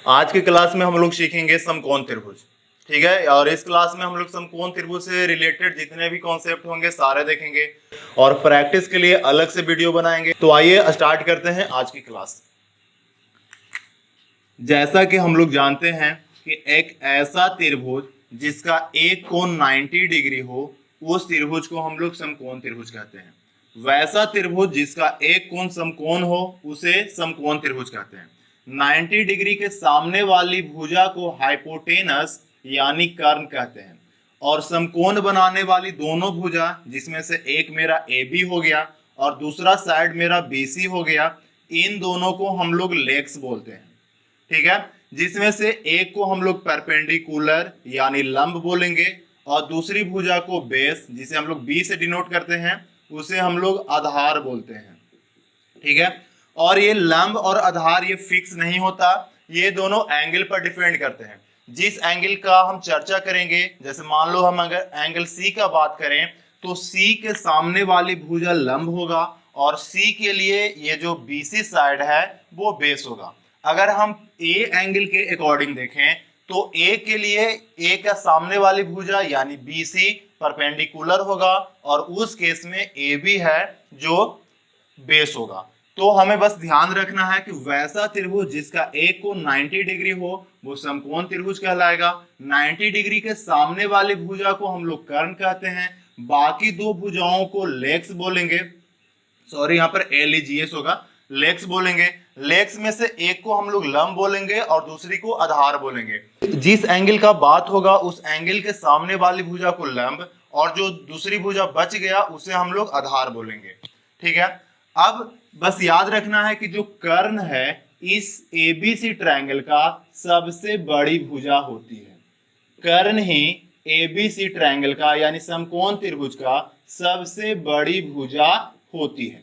आज के क्लास में हम लोग सीखेंगे समकोण त्रिभुज। ठीक है, और इस क्लास में हम लोग समकोण त्रिभुज से रिलेटेड जितने भी कॉन्सेप्ट होंगे सारे देखेंगे और प्रैक्टिस के लिए अलग से वीडियो बनाएंगे। तो आइए स्टार्ट करते हैं आज की क्लास। जैसा कि हम लोग जानते हैं कि एक ऐसा त्रिभुज जिसका एक कोण 90 डिग्री हो, उस त्रिभुज को हम लोग समकोण त्रिभुज कहते हैं। वैसा त्रिभुज जिसका एक कोण समकोण हो उसे समकोण त्रिभुज कहते हैं। 90 डिग्री के सामने वाली भुजा को हाइपोटेनस यानी कर्ण कहते हैं, और समकोण बनाने वाली दोनों भुजा जिसमें से एक मेरा ए बी हो गया और दूसरा साइड मेरा बी सी हो गया, इन दोनों को हम लोग लेग्स बोलते हैं। ठीक है, जिसमें से एक को हम लोग परपेंडिकुलर यानी लंब बोलेंगे और दूसरी भुजा को बेस, जिसे हम लोग बी से डिनोट करते हैं, उसे हम लोग आधार बोलते हैं। ठीक है, और ये लंब और आधार ये फिक्स नहीं होता, ये दोनों एंगल पर डिपेंड करते हैं। जिस एंगल का हम चर्चा करेंगे, जैसे मान लो हम अगर एंगल सी का बात करें तो सी के सामने वाली भुजा लंब होगा और सी के लिए ये जो बीसी साइड है वो बेस होगा। अगर हम ए एंगल के अकॉर्डिंग देखें तो ए के लिए ए का सामने वाली भुजा यानी बीसी परपेंडिकुलर होगा और उस केस में ए बी है जो बेस होगा। तो हमें बस ध्यान रखना है कि वैसा त्रिभुज जिसका एक कोण 90 डिग्री हो वो समकोण त्रिभुज कहलाएगा। 90 डिग्री के सामने वाली भुजा को हम लोग कर्ण कहते हैं, बाकी दो भुजाओं को लेग्स बोलेंगे। सॉरी, यहाँ पर LEGS होगा, लेग्स बोलेंगे। लेग्स में से एक को हम लोग लंब बोलेंगे और दूसरी को आधार बोलेंगे। जिस एंगल का बात होगा उस एंगल के सामने वाली भुजा को लंब और जो दूसरी भुजा बच गया उसे हम लोग आधार बोलेंगे। ठीक है, अब बस याद रखना है कि जो कर्ण है इस ABC ट्रायंगल का सबसे बड़ी भुजा होती है। कर्ण ही ABC ट्रायंगल का यानी समकोण त्रिभुज का सबसे बड़ी भुजा होती है।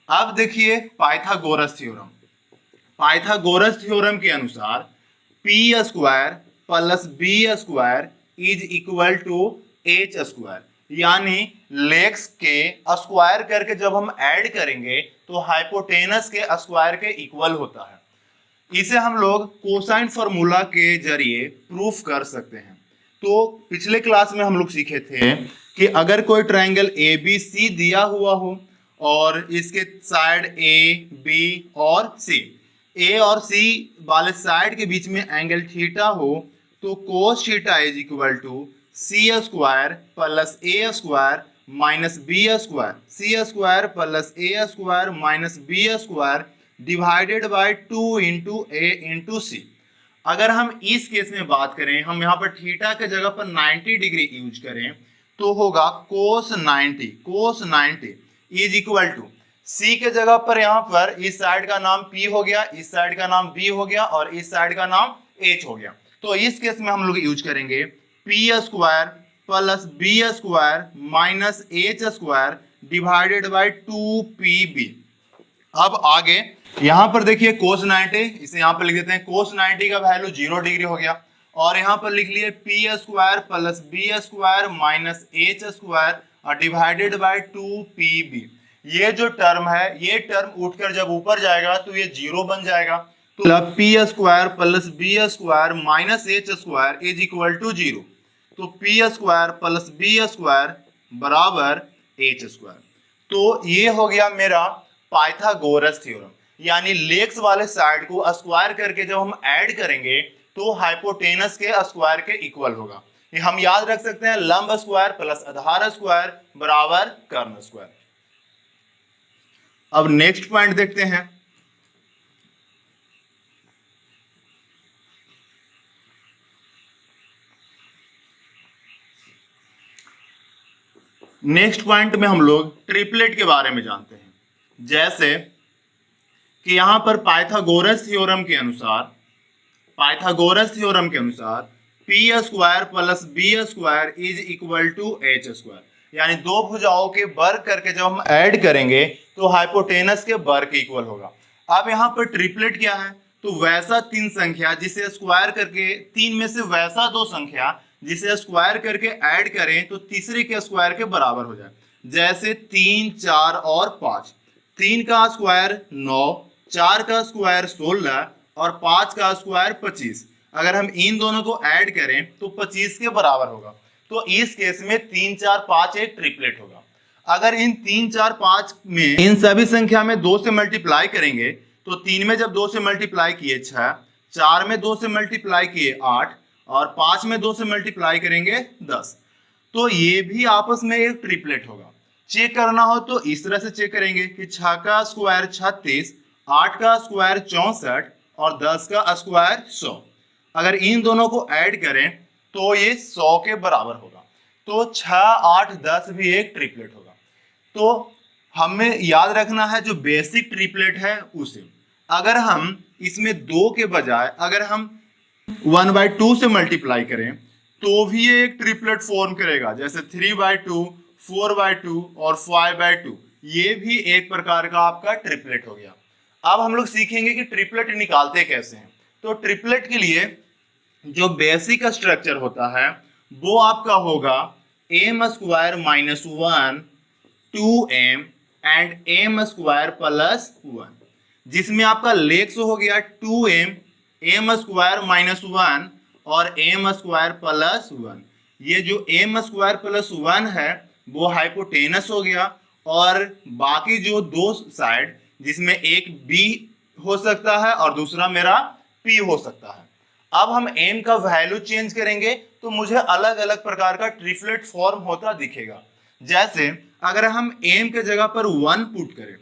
अब देखिए पाइथागोरस थ्योरम। पाइथागोरस थ्योरम के अनुसार p² plus b² is equal to h², यानी लेग्स के स्क्वायर करके जब हम ऐड करेंगे तो हाइपोटेनस के स्क्वायर के इक्वल होता है। इसे हम लोग कोसाइन फार्मूला के जरिए प्रूफ कर सकते हैं। तो पिछले क्लास में हम लोग सीखे थे कि अगर कोई ट्रायंगल ABC दिया हुआ हो और इसके साइड A, B और C, A और C वाले साइड के बीच में एंगल थीटा हो तो cos theta is equal to C² plus A² minus B² C² plus A² minus B² divided by 2 into A into C। अगर हम इस केस में बात करें, हम यहाँ पर थीटा के जगह पर 90 डिग्री यूज करें तो होगा cos 90 is equal to C के जगह पर यहाँ पर इस साइड का नाम P हो गया, इस साइड का नाम B हो गया और इस साइड का नाम H हो गया। तो इस केस में हम लोग यूज करेंगे p² plus b² minus h² divided by 2pb। अब आगे यहाँ पर देखिए cos 90, इसे यहाँ पर लिख देते हैं। cos 90 का वैल्यू 0 डिग्री हो गया और यहाँ पर लिख लिए p² plus b² minus h² divided by 2pb। ये जो टर्म है ये टर्म उठकर जब ऊपर जाएगा तो ये 0 बन जाएगा। तो p² plus b² minus h² is equal to 0। तो p² प्लस b² बराबर h²। तो ये हो गया मेरा पाइथागोरस थ्योरम, यानी लेग्स वाले साइड को स्क्वायर करके जब हम ऐड करेंगे तो हाइपोटेनस के स्क्वायर के इक्वल होगा। ये हम याद रख सकते हैं, लंब स्क्वायर प्लस आधार स्क्वायर बराबर कर्ण स्क्वायर। अब नेक्स्ट पॉइंट देखते हैं। नेक्स्ट पॉइंट में हम लोग ट्रिपलेट के बारे में जानते हैं। जैसे कि यहां पर पाइथागोरस थ्योरम के अनुसार p² plus b² is equal to h², यानी दो भुजाओं के वर्ग करके जब हम ऐड करेंगे तो हाइपोटेनस के वर्ग के इक्वल होगा। अब यहाँ पर ट्रिपलेट क्या है, तो वैसा 3 संख्या जिसे स्क्वायर करके, 3 में से वैसा 2 संख्या जिसे स्क्वायर करके ऐड करें तो तीसरे के स्क्वायर के बराबर हो जाए। जैसे 3, 4 और 5। 3 का स्क्वायर 9, 4 का स्क्वायर 16 और 5 का स्क्वायर 25। अगर हम इन दोनों को ऐड करें तो 25 के बराबर होगा। तो इस केस में 3 4 5 एक ट्रिपलेट होगा। अगर इन 3 4 5 में इन सभी संख्या में 2 से मल्टीप्लाई करेंगे तो 3 में जब 2 से मल्टीप्लाई किए 6, 4 में 2 से मल्टीप्लाई किए 8 और 5 में 2 से मल्टीप्लाई करेंगे 10। तो ये भी आपस में एक ट्रिपलेट होगा। चेक करना हो तो इस तरह से चेक करेंगे कि 6 का स्क्वायर 36, 8 का स्क्वायर 64 और 10 का स्क्वायर 100। अगर इन दोनों को ऐड करें तो ये 100 के बराबर होगा। तो 6 8 10 भी एक ट्रिपलेट होगा। तो हमें याद रखना है जो बेसिक ट्रिपलेट है उसे। अगर हम इसमें 2 के बजाय अगर हम 1/2 से मल्टीप्लाई करें तो भी ये एक ट्रिपलेट फॉर्म करेगा, जैसे 3/2, 4/2 और 5/2। ये भी एक प्रकार का आपका ट्रिपलेट हो गया। अब हम लोग सीखेंगे कि ट्रिपलेट निकालते कैसे हैं। तो ट्रिपलेट के लिए जो बेसिक स्ट्रक्चर होता है वो आपका होगा m square minus 1 2m and m square plus 1, जिसमें आपका लेक्स हो गया 2m, m स्क्वायर माइनस 1 और m स्क्वायर प्लस 1। ये जो m स्क्वायर प्लस 1 है वो हाइपोटेनस हो गया, और बाकी जो दो साइड जिसमें एक b हो सकता है और दूसरा मेरा p हो सकता है। अब हम m का वैल्यू चेंज करेंगे तो मुझे अलग अलग प्रकार का ट्रिपलेट फॉर्म होता दिखेगा। जैसे अगर हम m के जगह पर 1 पुट करें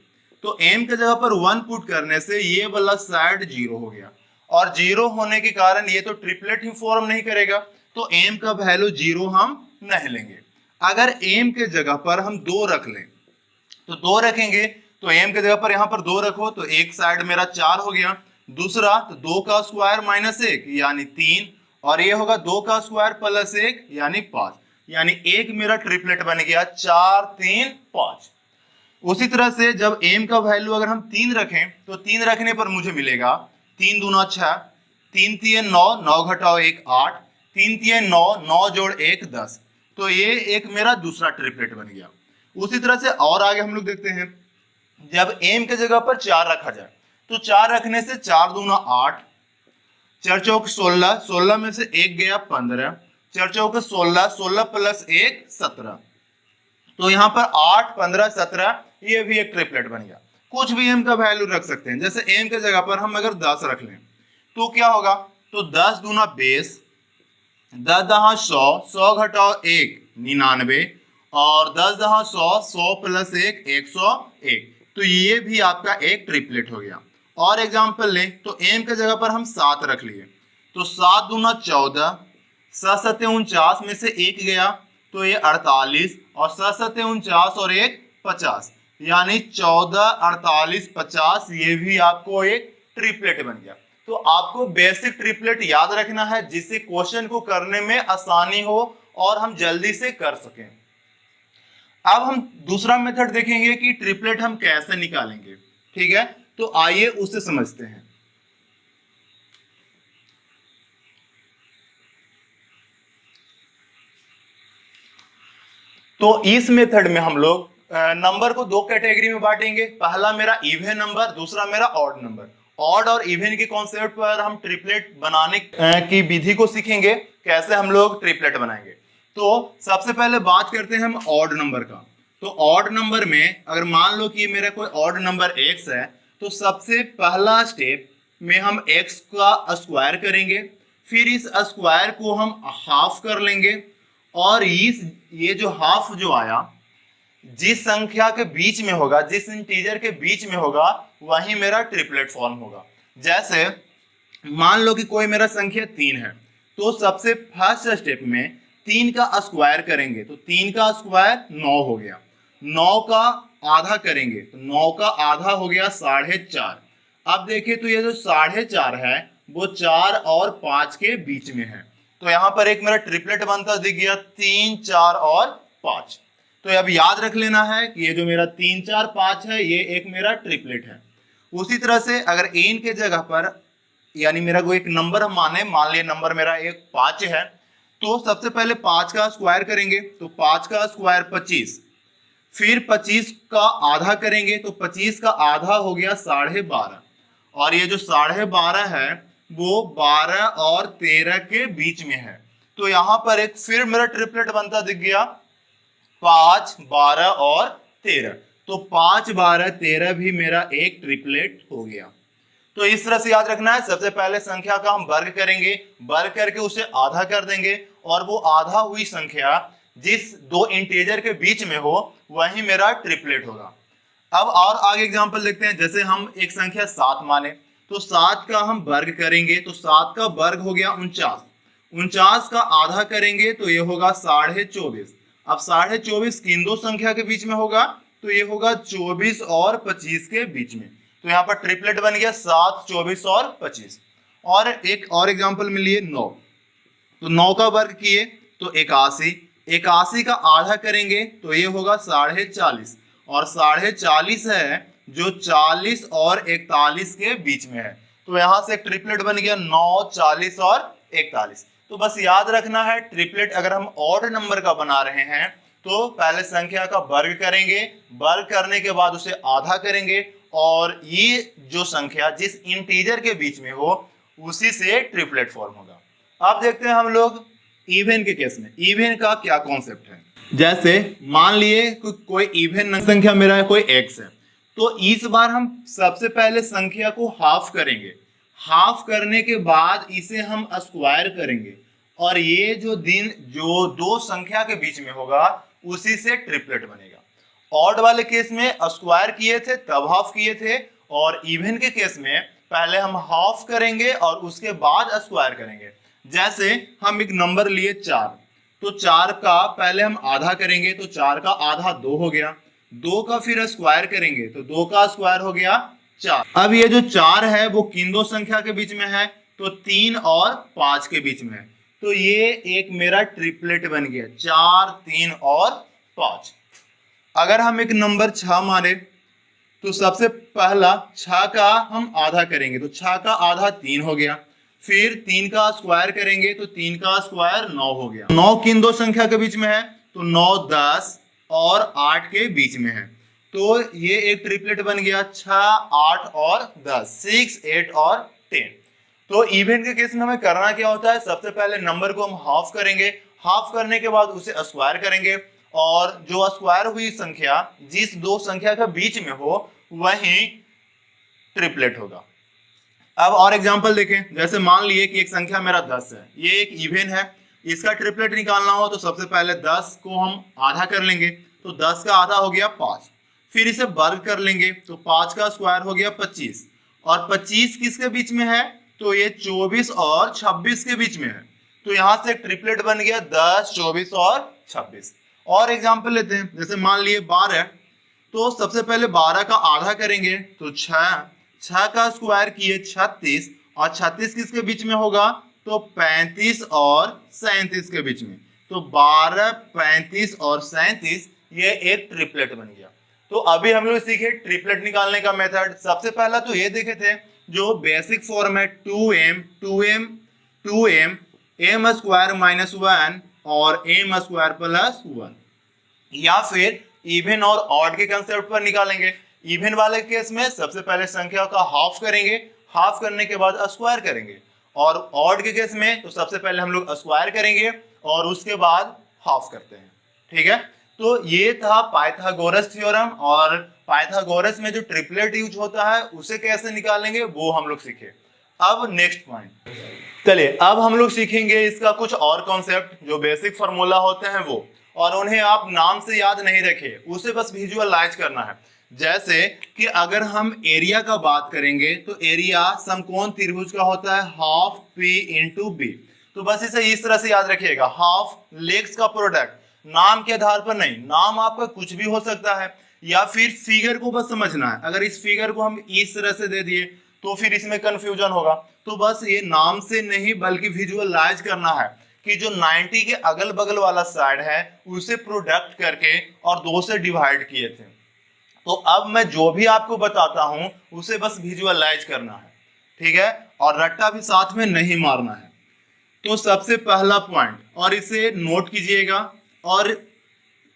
तो m के जगह पर 1 पुट करने से ये वाला साइड 0 हो गया, और 0 होने के कारण ये तो ट्रिपलेट ही फॉर्म नहीं करेगा, तो m का वैल्यू 0 हम नहीं लेंगे। अगर m के जगह पर हम 2 रख लें तो 2 रखेंगे तो m के जगह पर यहाँ पर 2 रखो तो एक साइड मेरा 4 हो गया, दूसरा तो 2 का स्क्वायर माइनस 1 यानी 3, और ये होगा 2 का स्क्वायर प्लस 1 यानी 5, यानी एक मेरा ट्रिपलेट बन गया 4 3 5। उसी तरह से जब m का वैल्यू अगर हम 3 रखें तो 3 रखने पर मुझे मिलेगा 3 दूना 6, 3 3 9, 9 घटाओ 1 8, 3 3 9, 9 जोड़ 1 10। तो ये एक मेरा दूसरा ट्रिपलेट बन गया। उसी तरह से और आगे हम लोग देखते हैं, जब m के जगह पर 4 रखा जाए तो 4 रखने से 4 दूना 8, 4 चौक 16, 16 में से 1 गया 15, 4 चौक 16, 16 प्लस 1 17। तो यहाँ पर 8 15 17 ये भी एक ट्रिपलेट बन गया। कुछ भी m का वैल्यू रख सकते हैं, जैसे m के जगह पर हम अगर 10 रख लें तो क्या होगा, तो 10 दूना 20, 10 दहा 100, 100 घटाओ 1 99, और 10 दहा 100, 100 प्लस 1 101। तो ये भी आपका एक ट्रिपलेट हो गया। और एग्जांपल लें तो m के जगह पर हम 7 रख लिए तो 7 दूना 14, 7 7 49 में से 1 गया तो ये 48, और 7 7 49 और 1 50, यानी 14 48 50। ये भी आपको एक ट्रिपलेट बन गया। तो आपको बेसिक ट्रिपलेट याद रखना है जिससे क्वेश्चन को करने में आसानी हो और हम जल्दी से कर सकें। अब हम दूसरा मेथड देखेंगे कि ट्रिपलेट हम कैसे निकालेंगे। ठीक है, तो आइए उसे समझते हैं। तो इस मेथड में हम लोग नंबर को 2 कैटेगरी में बांटेंगे। पहला मेरा इवन नंबर, दूसरा मेरा ऑड नंबर। ऑड और इवन के कॉन्सेप्ट पर हम ट्रिपलेट बनाने की विधि को सीखेंगे, कैसे हम लोग ट्रिपलेट बनाएंगे। तो सबसे पहले बात करते हैं हम ऑड नंबर का। तो ऑड नंबर में अगर मान लो कि मेरा कोई ऑड नंबर x है तो सबसे पहला स्टेप में हम x का स्क्वायर करेंगे, फिर इस स्क्वायर को हम हाफ कर लेंगे, और ये जो हाफ जो आया जिस संख्या के बीच में होगा, जिस इंटीजर के बीच में होगा, वही मेरा ट्रिपलेट फॉर्म होगा। जैसे मान लो कि कोई मेरा संख्या 3 है तो सबसे फर्स्ट स्टेप में 3 का स्क्वायर करेंगे तो 3 का स्क्वायर 9 हो गया, 9 का आधा करेंगे तो 9 का आधा हो गया 4.5। अब देखिए तो ये जो 4.5 है वो 4 और 5 के बीच में है, तो यहाँ पर एक मेरा ट्रिपलेट बनता दिख गया 3 4 और 5। तो अब याद रख लेना है कि ये जो मेरा 3 4 5 है ये एक मेरा ट्रिपलेट है। उसी तरह से अगर n के जगह पर यानी मेरा कोई एक नंबर हम मान लिया नंबर मेरा एक 5 है, तो सबसे पहले 5 का स्क्वायर करेंगे तो 5 का स्क्वायर 25, फिर 25 का आधा करेंगे तो 25 का आधा हो गया 12.5, और ये जो 12.5 है वो 12 और 13 के बीच में है। तो यहां पर एक फिर मेरा ट्रिपलेट बनता दिख गया, 5, 12 और 13। तो 5, 12, 13 भी मेरा एक ट्रिपलेट हो गया। तो इस तरह से याद रखना है, सबसे पहले संख्या का हम वर्ग करेंगे, वर्ग करके उसे आधा कर देंगे और वो आधा हुई संख्या जिस दो इंटीजर के बीच में हो वही मेरा ट्रिपलेट होगा। अब और आगे एग्जांपल देखते हैं। जैसे हम एक संख्या 7 माने तो 7 का हम वर्ग करेंगे तो 7 का वर्ग हो गया 49। 49 का आधा करेंगे तो ये होगा 24.5। अब 24.5 किन दो संख्या के बीच में होगा? तो ये होगा 24 और 25 के बीच में। तो यहाँ पर ट्रिपलेट बन गया 7, 24 और 25। और एक और एग्जांपल में लिए 9, तो 9 का वर्ग किए तो 81। 81 का आधा करेंगे तो ये होगा 40.5 और 40.5 है जो 40 और 41 के बीच में है। तो यहां से एक ट्रिपलेट बन गया 9, 40 और 41। तो बस याद रखना है, ट्रिपलेट अगर हम ऑड नंबर का बना रहे हैं तो पहले संख्या का वर्ग करेंगे, वर्ग करने के बाद उसे आधा करेंगे और ये जो संख्या जिस इंटीजर के बीच में हो उसी से ट्रिपलेट फॉर्म होगा। अब देखते हैं हम लोग इवन के केस में इवन का क्या कॉन्सेप्ट है। जैसे मान लिए कोई इवन संख्या मेरा है, कोई x है, तो इस बार हम सबसे पहले संख्या को हाफ करेंगे, हाफ करने के बाद इसे हम स्क्वायर करेंगे और ये जो जो दो संख्या के बीच में होगा उसी से ट्रिपलेट बनेगा। ऑड वाले केस में स्क्वायर किए थे तब हाफ किए थे, और इवन के केस में पहले हम हाफ करेंगे और उसके बाद स्क्वायर करेंगे। जैसे हम एक नंबर लिए 4, तो 4 का पहले हम आधा करेंगे तो 4 का आधा 2 हो गया, 2 का फिर स्क्वायर करेंगे तो 2 का स्क्वायर हो गया 4। अब ये जो 4 है वो किन दो संख्या के बीच में है? तो 3 और 5 के बीच में है। तो ये एक मेरा ट्रिपलेट बन गया 4, 3 और 5। अगर हम एक नंबर 6 माने तो सबसे पहला 6 का हम आधा करेंगे तो 6 का आधा 3 हो गया, फिर 3 का स्क्वायर करेंगे तो 3 का स्क्वायर 9 हो गया। 9 किन दो संख्या के बीच में है? तो 9, 10 और 8 के बीच में है। तो ये एक ट्रिपलेट बन गया 6, 8 और 10, 6, 8 और 10। तो इवन के केस में हमें करना क्या होता है? सबसे पहले नंबर को हम हाफ करेंगे, हाफ करने के बाद उसे स्क्वायर करेंगे और जो स्क्वायर हुई संख्या जिस दो संख्या के बीच में हो वही ट्रिपलेट होगा। अब और एग्जांपल देखें। जैसे मान लिए कि एक संख्या मेरा 10 है, ये एक इवन है, इसका ट्रिपलेट निकालना हो तो सबसे पहले 10 को हम आधा कर लेंगे तो 10 का आधा हो गया 5, फिर इसे वर्ग कर लेंगे तो 5 का स्क्वायर हो गया 25, और 25 किसके बीच में है? तो ये 24 और 26 के बीच में है। तो यहां से एक ट्रिपलेट बन गया 10, 24 और 26। और एग्जांपल लेते हैं। जैसे मान लिए 12, तो सबसे पहले 12 का आधा करेंगे तो 6 का स्क्वायर किए 36, और 36 किसके बीच में होगा? तो 35 और 37 के बीच में। तो 12, 35 और 37 ये एक ट्रिपलेट बन गया। तो अभी हम लोग सीखे ट्रिपलेट निकालने का मेथड। सबसे पहला तो ये देखे थे जो बेसिक फॉर्म है 2m, 2m, 2m, m square minus 1 और m स्क्वायर प्लस 1, या फिर इवन और ऑड के कंसेप्ट पर निकालेंगे। इवन वाले केस में सबसे पहले संख्या का हाफ करेंगे, हाफ करने के बाद स्क्वायर करेंगे, और ऑड के केस में तो सबसे पहले हम लोग स्क्वायर करेंगे और उसके बाद हाफ करते हैं। ठीक है, तो ये था पाइथागोरस थ्योरम, और पाइथागोरस में जो ट्रिपलेट यूज होता है उसे कैसे निकालेंगे वो हम लोग सीखे। अब नेक्स्ट पॉइंट, चलिए अब हम लोग सीखेंगे इसका कुछ और कॉन्सेप्ट जो बेसिक फार्मूला होते हैं वो, और उन्हें आप नाम से याद नहीं रखे, उसे बस विजुअलाइज करना है। जैसे कि अगर हम एरिया का बात करेंगे तो एरिया समकोण त्रिभुज का होता है हाफ p इंटू बी। तो बस इसे इस तरह से याद रखिएगा, हाफ लेग्स का प्रोडक्ट, नाम के आधार पर नहीं, नाम आपका कुछ भी हो सकता है, या फिर फिगर को बस समझना है। अगर इस फिगर को हम इस तरह से दे दिए तो फिर इसमें कंफ्यूजन होगा। तो बस ये नाम से नहीं बल्कि विजुअलाइज करना है कि जो 90 के अगल बगल वाला साइड है उसे प्रोडक्ट करके और 2 से डिवाइड किए थे। तो अब मैं जो भी आपको बताता हूं उसे बस विजुअलाइज करना है, ठीक है, और रट्टा भी साथ में नहीं मारना है। तो सबसे पहला पॉइंट, और इसे नोट कीजिएगा और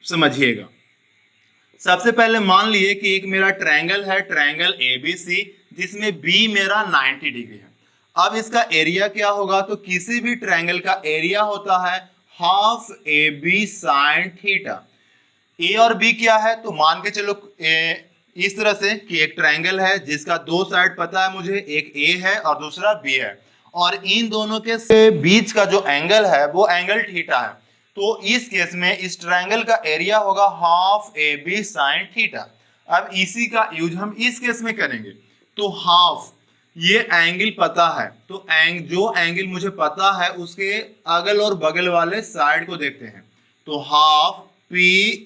समझिएगा। सबसे पहले मान लिए कि एक मेरा ट्रायंगल है, ट्रायंगल ABC, जिसमें बी मेरा 90 डिग्री है। अब इसका एरिया क्या होगा, तो किसी भी ट्रायंगल का एरिया होता है half A B sine theta. A और बी क्या है, तो मान के चलो इस तरह से कि एक ट्रायंगल है जिसका दो साइड पता है मुझे, एक ए है और दूसरा बी है, और इन दोनों के बीच का जो एंगल है वो एंगल थीटा है। तो इस केस में इस ट्रायंगल का एरिया होगा half A B sine theta. अब इसी का यूज हम इस केस में करेंगे। तो हाफ, ये एंगल पता है, तो जो एंगल मुझे पता है उसके अगल और बगल वाले साइड को देखते हैं। तो हाफ P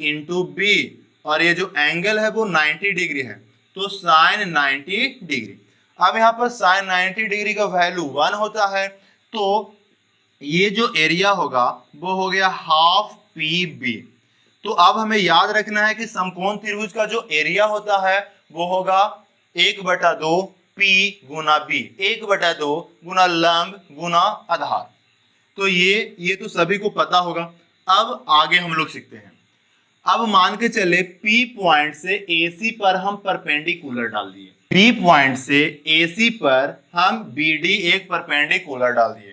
इंटू बी, और ये जो एंगल है वो 90 डिग्री है, तो साइन 90 डिग्री। अब यहाँ पर साइन 90 डिग्री का वैल्यू 1 होता है, तो ये जो एरिया होगा वो हो गया हाफ पी बी। तो अब हमें याद रखना है कि समकोण त्रिभुज का जो एरिया होता है वो होगा 1/2 P गुना बी, 1/2 गुना लंब गुना आधार। तो ये तो सभी को पता होगा। अब आगे हम लोग सीखते हैं। अब मान के चले P पॉइंट से AC पर हम परपेंडिकुलर डाल दिए, P पॉइंट से AC पर हम BD एक परपेंडिकुलर डाल दिए।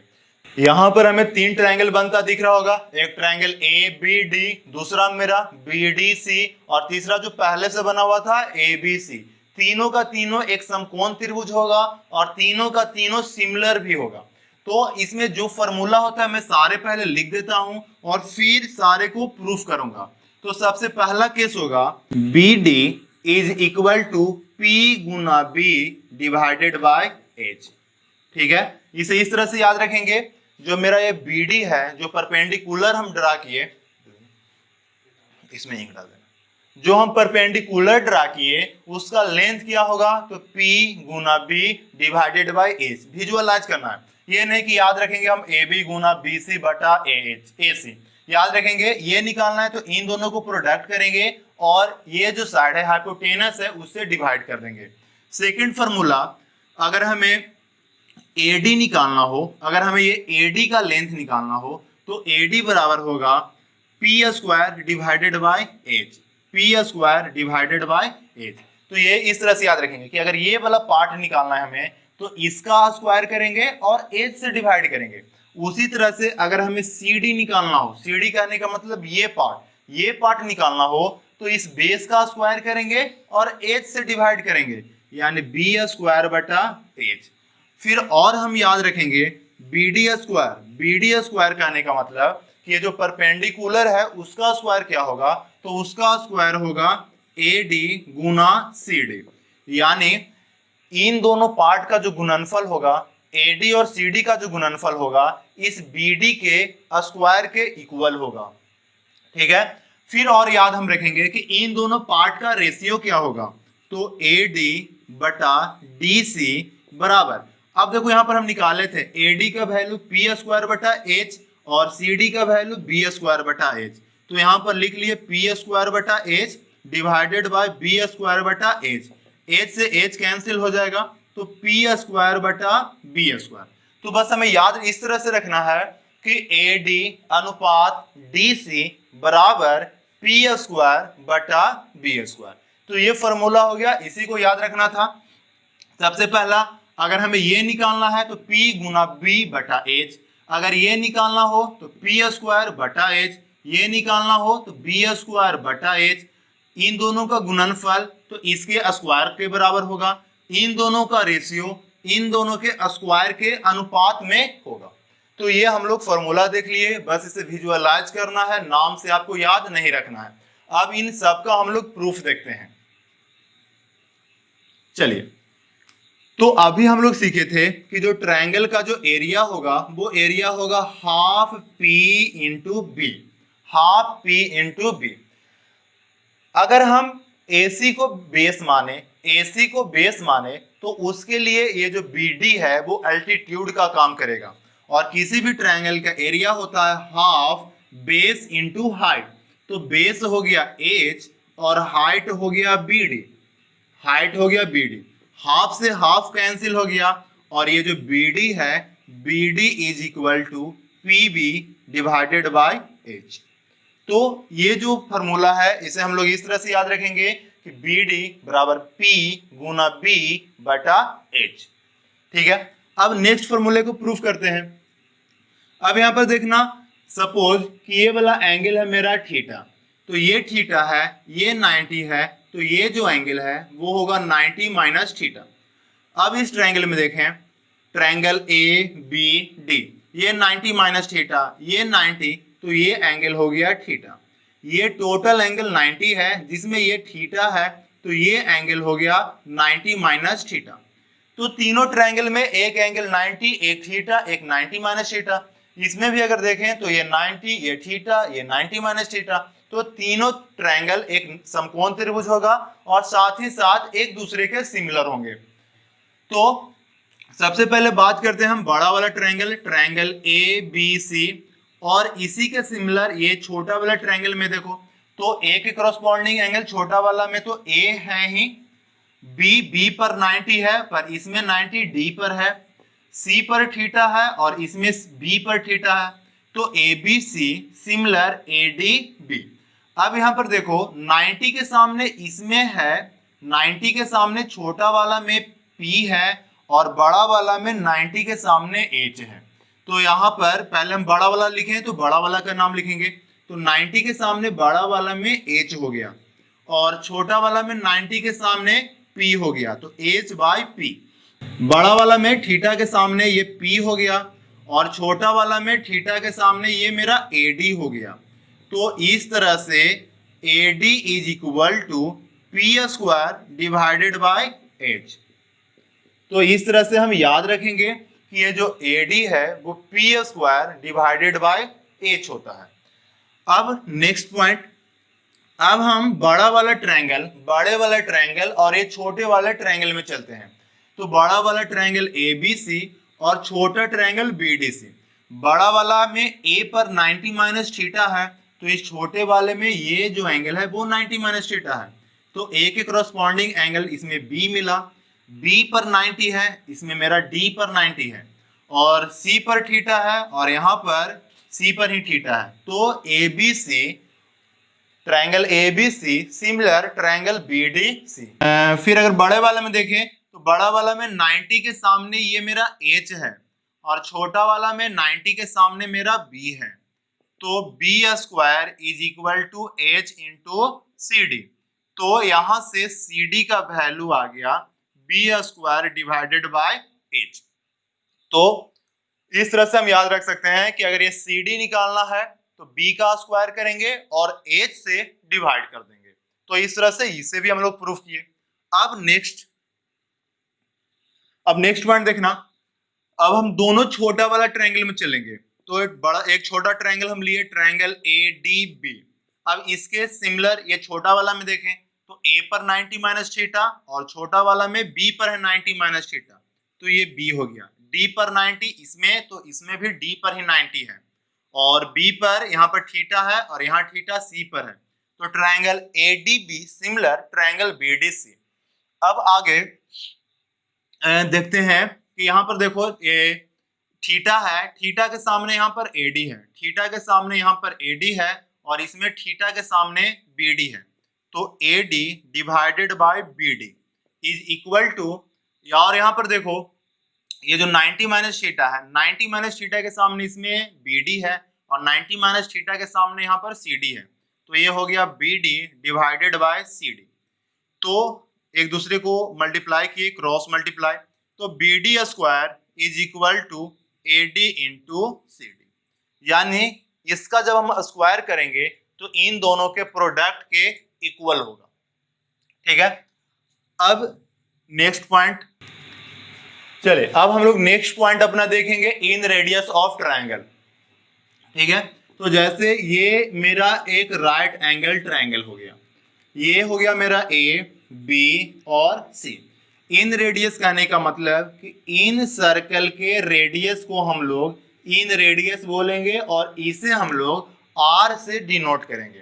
यहां पर हमें तीन ट्रायंगल बनता दिख रहा होगा, एक ट्रायंगल ABD, दूसरा मेरा BDC, और तीसरा जो पहले से बना हुआ था ABC। तीनों का तीनों एक समकोण त्रिभुज होगा और तीनों का तीनों सिमिलर भी होगा। तो इसमें जो फॉर्मूला होता है मैं सारे पहले लिख देता हूं और फिर सारे को प्रूफ करूंगा। तो सबसे पहला केस होगा BD is equal to P गुना B डिवाइडेड बाय H। ठीक है, इसे इस तरह से याद रखेंगे। जो मेरा ये BD है, जो परपेंडिकुलर हम ड्रा किए, इसमें इंक डाल देना, जो हम परपेंडिकुलर ड्रा किए उसका लेंथ क्या होगा, तो P गुना B divided by H। Visualise करना है, ये नहीं कि याद रखेंगे हम AB गुना BC बटा AC। याद रखेंगे ये निकालना है, तो इन दोनों को प्रोडक्ट करेंगे और ये जो साइड है हाइपोटेनस है उससे डिवाइड कर देंगे। सेकंड फार्मूला, अगर हमें AD निकालना हो, अगर हमें ये AD का लेंथ निकालना हो, तो AD बराबर होगा P square divided by H, P square divided by H। तो ये इस तरह से याद रखेंगे कि अगर ये वाला पार्ट निकालना है हमें, तो इसका स्क्वायर करेंगे और H से डिवाइड करेंगे। उसी तरह से अगर हमें CD निकालना हो, CD कहने का मतलब ये पार्ट निकालना हो, तो इस बेस का स्क्वायर करेंगे और H से डिवाइड करेंगे, यानी B स्क्वायर बटा H। फिर और हम याद रखेंगे BD स्क्वायर कहने का मतलब कि ये जो परपेंडिकुलर है उसका स्क्वायर क्या होगा, तो उसका स्क्वायर होगा AD गुना CD, यानी इन दोनों पार्ट का जो गुणनफल होगा, AD और CD का जो गुणनफल होगा इस BD के स्क्वायर के इक्वल होगा। ठीक है, फिर और याद हम रखेंगे कि इन दोनों पार्ट का रेशियो क्या होगा, तो AD बटा DC बराबर, अब देखो यहां पर हम निकाले थे AD का वैल्यू P स्क्वायर बटा H और CD का वैल्यू B स्क्वायर बटा H। तो यहां पर लिख लिए P स्क्वायर बटा H divided by B square बटा H। H से H कैंसिल हो जाएगा, तो P स्क्वायर बटा B स्क्वायर। तो बस हमें याद इस तरह से रखना है कि AD अनुपात DC बराबर P स्क्वायर बटा B स्क्वायर। तो ये फॉर्मूला हो गया, इसी को याद रखना था। सबसे पहला अगर हमें ये निकालना है तो P गुना B बटा H, अगर ये निकालना हो तो P स्क्वायर बटा H, ये निकालना हो तो B स्क्वायर बटा H। इन दोनों का गुणनफल तो इसके स्क्वायर के बराबर होगा, इन दोनों का रेशियो इन दोनों के स्क्वायर के अनुपात में होगा। तो ये हम लोग फॉर्मूला देख लिए, बस इसे विजुअलाइज करना है, नाम से आपको याद नहीं रखना है। अब इन सब का हम लोग प्रूफ देखते हैं। चलिए, तो अभी हम लोग सीखे थे कि जो ट्रायंगल का जो एरिया होगा वो एरिया होगा half P into b, half P into b. अगर हम AC को बेस माने तो उसके लिए ये जो BD है वो अल्टीट्यूड का काम करेगा, और किसी भी ट्रायंगल का एरिया होता है हाफ बेस इंटू हाइट। तो बेस हो गया H और हाइट हो गया BD, हाफ से हाफ कैंसिल हो गया, और ये जो BD है BD is equal to PB divided by H। तो ये जो फॉर्मूला है इसे हम लोग इस तरह से याद रखेंगे कि बी डी बराबर पी गुना बी बटा एच। ठीक है, अब नेक्स्ट फॉर्मूले को प्रूफ करते हैं। अब यहां पर देखना, सपोज कि ये वाला एंगल है मेरा थीटा, तो ये थीटा है, ये 90 है, तो ये जो एंगल है वो होगा 90 माइनस थीटा। अब इस ट्रायंगल में देखें, ट्रायंगल ए बी डी, ये 90 माइनस थीटा, ये 90, तो ये एंगल हो गया थीटा। ये टोटल एंगल 90 है जिसमें ये थीटा है, तो ये एंगल हो गया 90 माइनस थीटा। तो तीनों ट्रायंगल में एक एंगल 90, एक थीटा, एक 90 माइनस थीटा। इसमें भी अगर देखें तो ये 90, ये थीटा, ये 90 माइनस थीटा। तो तीनों ट्रायंगल एक समकोण त्रिभुज होगा और साथ ही साथ एक दूसरे के सिमिलर होंगे। तो सबसे पहले बात करते हैं हम बड़ा वाला triangle, triangle A B c, और इसी के सिमिलर ये छोटा वाला ट्रायंगल में देखो, तो ए के करस्पॉन्डिंग एंगल छोटा वाला में तो ए है ही, बी पर 90 है, पर इसमें 90 डी पर है, सी पर थीटा है और इसमें बी पर थीटा है, तो a B c similar a d b. अब यहां पर देखो 90 के सामने इसमें है, 90 के सामने छोटा वाला में पी है और बड़ा वाला में 90 के सामने एच है। तो यहाँ पर पहले हम बड़ा वाला लिखें तो बड़ा वाला का नाम लिखेंगे, तो 90 के सामने बड़ा वाला में एच हो गया और छोटा वाला में 90 के सामने पी हो गया, तो एच बाई पी। बड़ा वाला में थीटा के सामने ये पी हो गया और छोटा वाला में थीटा के सामने ये मेरा एडी हो गया। तो इस तरह से AD is equal to p square divided by h. तो इस तरह से हम याद रखेंगे कि ये जो AD है वो P square divided by H होता है। अब नेक्स्ट पॉइंट, अब हम बड़े वाला ट्रायंगल और ये छोटे वाले ट्रायंगल में चलते हैं। तो बड़ा वाला ट्रायंगल ABC और छोटा ट्रायंगल BDC। बड़ा वाला में A पर 90 माइनस थीटा है, तो इस छोटे वाले में ये जो एंगल है वो 90 माइनस थीटा है, तो A के करस्पॉन्डिंग एंगल इसमें B मिला, B पर 90 है, इसमें मेरा D पर 90 है और C पर थीटा है और यहाँ पर C पर ही थीटा है, तो ABC triangle ABC similar triangle BDC। फिर अगर बड़े वाले में देखें तो बड़ा वाला में 90 के सामने ये मेरा H है और छोटा वाला में 90 के सामने मेरा B है, तो B square is equal to H into CD। तो यहां से CD का वैल्यू आ गया B square divided by H। तो इस तरह से हम याद रख सकते हैं कि अगर ये CD निकालना है तो B का स्क्वायर करेंगे और H से डिवाइड कर देंगे। तो इस तरह से इसे भी हम लोग प्रूफ किए। अब नेक्स्ट पॉइंट देखना, अब हम दोनों छोटा वाला ट्रायंगल में चलेंगे। तो एक छोटा ट्रायंगल हम लिए, ट्रायंगल ADB। अब इसके सिमिलर ये छोटा वाला में देखें तो A पर 90 माइनस थीटा और छोटा वाला में B पर है 90 माइनस थीटा, तो ये B हो गया। D पर 90 इसमें, तो इसमें भी D पर ही 90 है और B पर यहाँ पर थीटा है और यहाँ थीटा C पर है, तो triangle ADB similar triangle BDC। अब आगे देखते हैं कि यहाँ पर देखो ये थीटा है, थीटा के सामने यहाँ पर AD है, थीटा के सामने यहाँ पर AD है और इसमें थीटा के सामने BD है, तो AD divided by BD is equal to, और यहाँ पर देखो ये जो 90 माइनस थीटा है, 90 माइनस थीटा के सामने इसमें BD है और 90 माइनस थीटा के सामने यहाँ पर CD है, तो ये हो गया BD डिवाइडेड बाय CD। तो एक दूसरे को मल्टीप्लाई किए, क्रॉस मल्टीप्लाई, तो BD square is equal to AD into CD, यानी इसका जब हम स्क्वायर करेंगे तो इन दोनों के प्रोडक्ट के इक्वल होगा। ठीक है, अब नेक्स्ट पॉइंट, चले अब हम लोग नेक्स्ट पॉइंट अपना देखेंगे इन रेडियस ऑफ ट्रायंगल। ठीक है, तो जैसे ये मेरा एक राइट एंगल ट्रायंगल हो गया, ये हो गया मेरा A B और C। इन रेडियस कहने का मतलब कि इन सर्कल के रेडियस को हम लोग इन रेडियस बोलेंगे और इसे हम लोग R से डिनोट करेंगे।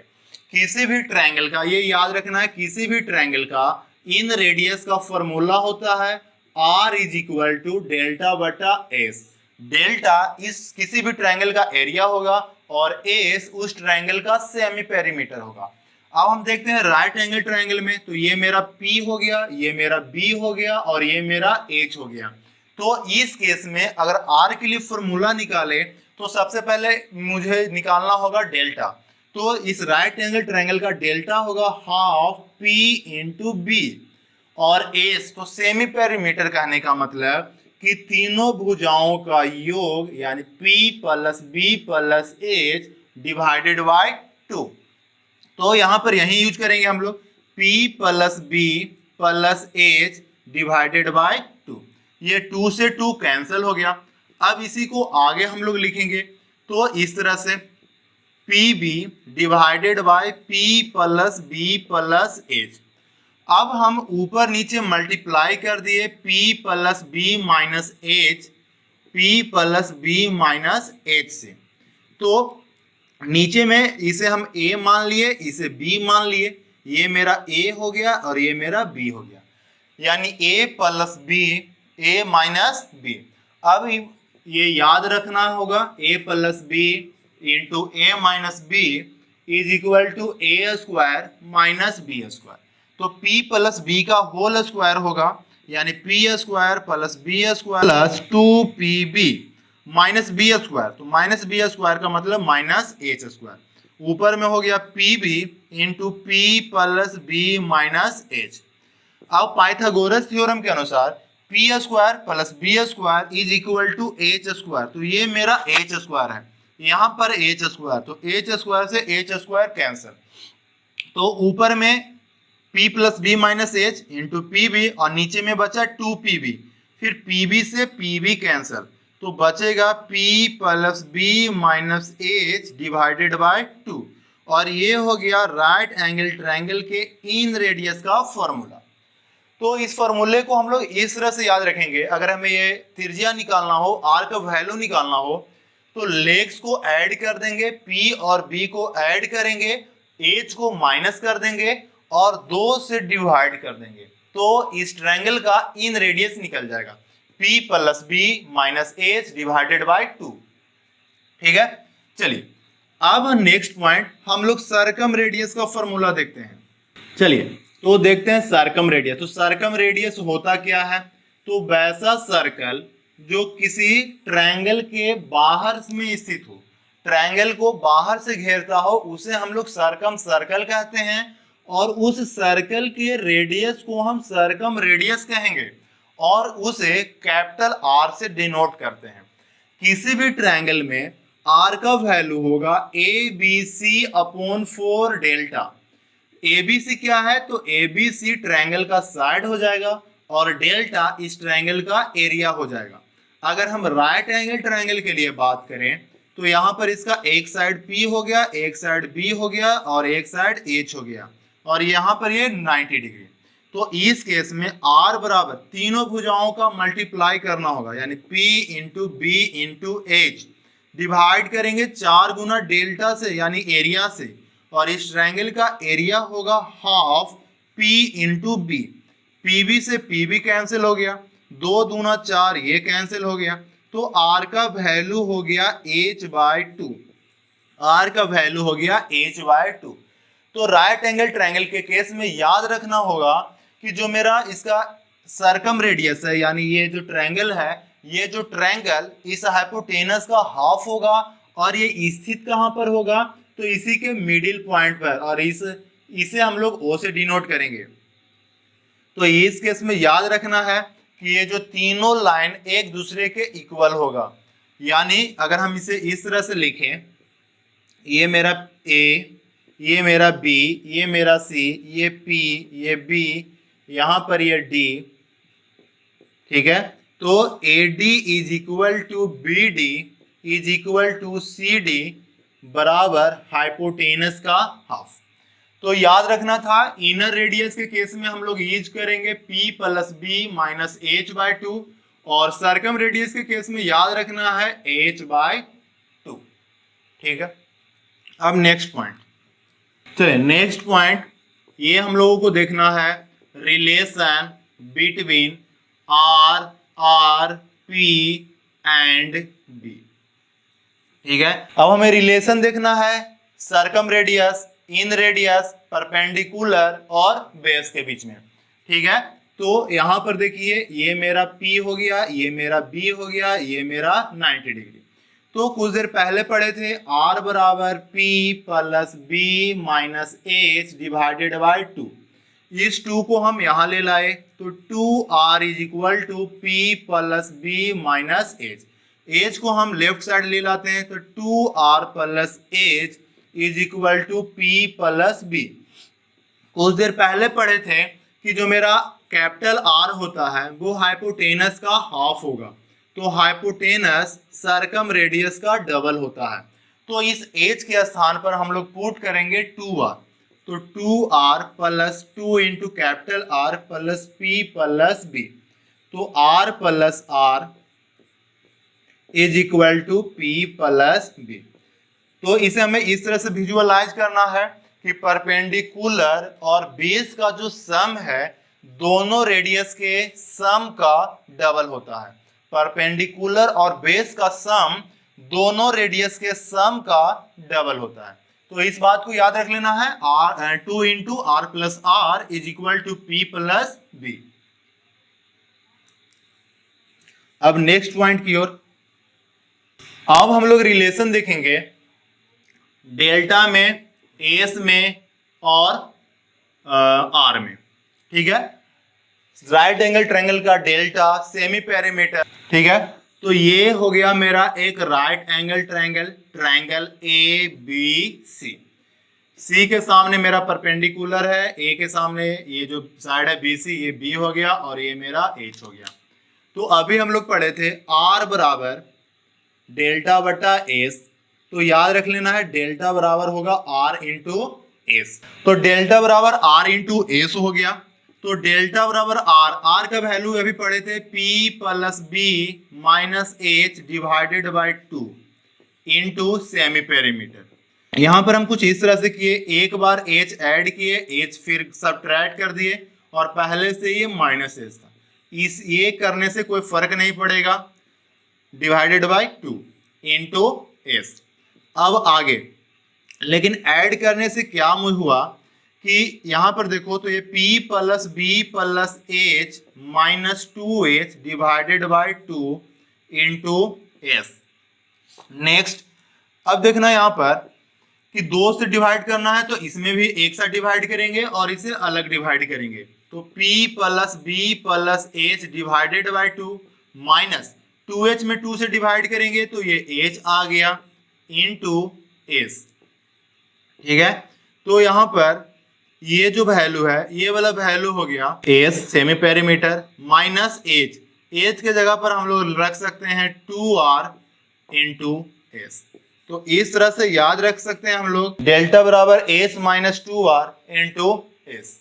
किसी भी ट्रायंगल का, ये याद रखना है, किसी भी ट्रायंगल का इन रेडियस का फॉर्मूला होता है R is equal to delta बटा S। डेल्टा इस किसी भी ट्रायंगल का एरिया होगा और S उस ट्रायंगल का सेमी पेरीमीटर होगा। अब हम देखते हैं राइट एंगल ट्रायंगल में, तो ये मेरा P हो गया, ये मेरा B हो गया और ये मेरा H हो गया। तो इस केस में अगर R के लिए फॉर्मूला निकाले तो सबसे पहले मुझे निकालना होगा डेल्टा। तो इस राइट एंगल ट्रायंगल का डेल्टा होगा हाफ P इंटू बी, और एस तो सेमी पेरीमीटर कहने का मतलब कि तीनों भुजाओं का योग यानी P plus B plus H divided by 2। तो यहां पर यही यूज करेंगे हम लोग, P plus B plus H divided by 2। ये 2 से 2 कैंसिल हो गया। अब इसी को आगे हम लोग लिखेंगे तो इस तरह से PB divided bye P plus B plus H। अब हम ऊपर नीचे मल्टीप्लाई कर दिए P plus B minus H, P plus B minus H से। तो नीचे में इसे हम A मान लिए, इसे B मान लिए, ये मेरा A हो गया और ये मेरा B हो गया, यानी A plus B A minus B। अब ये याद रखना होगा A plus B into A minus B is equal to A square minus B square. तो P प्लस B का होल स्क्वायर होगा, यानी P square plus B square plus 2PB minus B square. तो माइनस B स्क्वायर का मतलब minus H square. ऊपर में हो गया PB into P plus B minus H। अब पाइथागोरस थ्योरम के अनुसार P square plus B square is equal to H square. तो ये मेरा H स्क्वायर है, यहाँ पर H स्क्वायर, तो H स्क्वायर से H स्क्वायर कैंसिल। तो ऊपर में P plus B minus H into PB और नीचे में बचा 2PB, फिर PB से PB कैंसिल, तो बचेगा P plus B minus H divided by 2। और ये हो गया राइट एंगल ट्रायंगल के इन रेडियस का फॉर्मूला। तो इस फॉर्मूले को हम लोग इस तरह से याद रखेंगे, अगर हमें ये त्रिज्या निकालना हो, R का वैल्यू निकालना हो, तो लेग्स को ऐड कर देंगे, P और B को ऐड करेंगे, H को माइनस कर देंगे और 2 से डिवाइड कर देंगे, तो इस ट्रायंगल का इन रेडियस निकल जाएगा P plus B minus H divided by 2। ठीक है, चलिए अब नेक्स्ट पॉइंट हम लोग सर्कम रेडियस का फॉर्मूला देखते हैं। चलिए तो देखते हैं सर्कम रेडियस। तो सर्कम रेडियस होता क्या है, तो वैसा सर्कल जो किसी ट्रायंगल के बाहर में स्थित हो, ट्रायंगल को बाहर से घेरता हो, उसे हम लोग सर्कम सर्कल कहते हैं, और उस सर्कल के रेडियस को हम सर्कम रेडियस कहेंगे और उसे कैपिटल R से डिनोट करते हैं। किसी भी ट्रायंगल में R का वैल्यू होगा ABC अपॉन 4 डेल्टा। ABC क्या है, तो ABC ट्रायंगल का साइड हो जाएगा और डेल्टा इस ट्रायंगल का एरिया हो जाएगा। अगर हम राइट एंगल ट्रायंगल के लिए बात करें तो यहाँ पर इसका एक साइड P हो गया, एक साइड B हो गया और एक साइड H हो गया, और यहाँ पर ये 90 डिग्री। तो इस केस में R बराबर तीनों भुजाओं का मल्टीप्लाई करना होगा, यानी P into B into H divide करेंगे 4 गुना डेल्टा से यानी एरिया से, और इस ट्रायंगल का एरिया होगा half P into B। PB से PB कैंसिल हो गया, 2 दूना 4 ये कैंसिल हो गया, तो R का वैल्यू हो गया H बाय 2। R का वैल्यू हो गया H बाय 2। तो राइट एंगल ट्रायंगल के केस में याद रखना होगा कि जो मेरा इसका सर्कम रेडियस है, यानी ये जो ट्रायंगल है, ये जो ट्रायंगल इस हाइपोटेनस का हाफ होगा और ये स्थित कहां पर होगा, तो इसी के मिडिल पॉइंट पर, और इसे हम लोग O से डिनोट करेंगे। तो इस केस में याद रखना है कि ये जो तीनों लाइन एक दूसरे के इक्वल होगा, यानी अगर हम इसे इस तरह से लिखें, ये मेरा A, ये मेरा B, ये मेरा C, ये P, ये B, यहां पर ये D। ठीक है, तो AD is equal to BD is equal to CD बराबर हाइपोटेनस का हाफ। तो याद रखना था इनर रेडियस के केस में हम लोग यूज करेंगे P plus B minus H by 2, और सर्कम रेडियस के केस में याद रखना है H बाय 2। ठीक है, अब नेक्स्ट पॉइंट, चलिए नेक्स्ट पॉइंट ये हम लोगों को देखना है relation between R P and B। ठीक है, अब हमें रिलेशन देखना है सर्कम रेडियस इन रेडियस, परपेंडिकुलर और बेस के बीच में। ठीक है, तो यहां पर देखिए ये मेरा P हो गया, ये मेरा B हो गया, ये मेरा 90 डिग्री। तो कुछ देर पहले पढ़े थे R बराबर P plus B minus H divided by 2। इस 2 को हम यहां ले लाए तो 2R is equal to P plus B minus H। H को हम लेफ्ट साइड ले लाते हैं तो 2R plus H is equal to P plus B। कुछ देर पहले पढ़े थे कि जो मेरा कैपिटल R होता है वो हाइपोटेनस का हाफ होगा, तो हाइपोटेनस सरकम रेडियस का डबल होता है। तो इस H के स्थान पर हम लोग पुट करेंगे 2R, तो 2R plus 2 into capital R plus P plus B। तो R plus R is equal to P plus B। तो इसे हमें इस तरह से विजुअलाइज करना है कि परपेंडिकुलर और बेस का जो सम है दोनों रेडियस के सम का डबल होता है। परपेंडिकुलर और बेस का सम दोनों रेडियस के सम का डबल होता है। तो इस बात को याद रख लेना है, R 2 into R plus R is equal to P plus B। अब नेक्स्ट पॉइंट की ओर, अब हम लोग रिलेशन देखेंगे डेल्टा में, एस में और आर में। ठीक है, राइट एंगल ट्रायंगल का डेल्टा, सेमी पेरीमीटर। ठीक है, तो ये हो गया मेरा एक right angle triangle, triangle A B C. C के सामने मेरा परपेंडिकुलर है, ए के सामने ये जो साइड है बी सी, ये बी हो गया और ये मेरा एच हो गया। तो अभी हम लोग पढ़े थे आर बराबर डेल्टा बटा एस, तो याद रख लेना है डेल्टा बराबर होगा आर इंटू एस। तो डेल्टा बराबर आर इंटू एस हो गया, तो डेल्टा बराबर आर, आर का वैल्यू अभी पढ़े थे P plus B minus H divided by 2 into semi perimeter. यहां पर हम कुछ इस तरह से किए, एक बार H ऐड किए, H फिर सब्ट्रैक्ट कर दिए और पहले से ये माइनस H था, इस ये करने से कोई फर्क नहीं पड़ेगा, डिवाइडेड बाई 2 इंटू S। अब आगे लेकिन ऐड करने से क्या हुआ कि यहां पर देखो तो ये P plus B plus H minus 2H divided by 2 into S। Next, अब देखना यहां पर कि 2 से डिवाइड करना है तो इसमें भी एक साथ डिवाइड करेंगे और इसे अलग डिवाइड करेंगे, तो P plus B plus H divided by 2 minus 2H में 2 से डिवाइड करेंगे तो ये H आ गया इंटू S। ठीक है, तो यहां पर ये जो वैल्यू है ये वाला वैल्यू हो गया S semi perimeter minus H, H के जगह पर हम लोग रख सकते हैं 2R इंटू एस। तो इस तरह से याद रख सकते हैं हम लोग डेल्टा बराबर S minus 2R into S.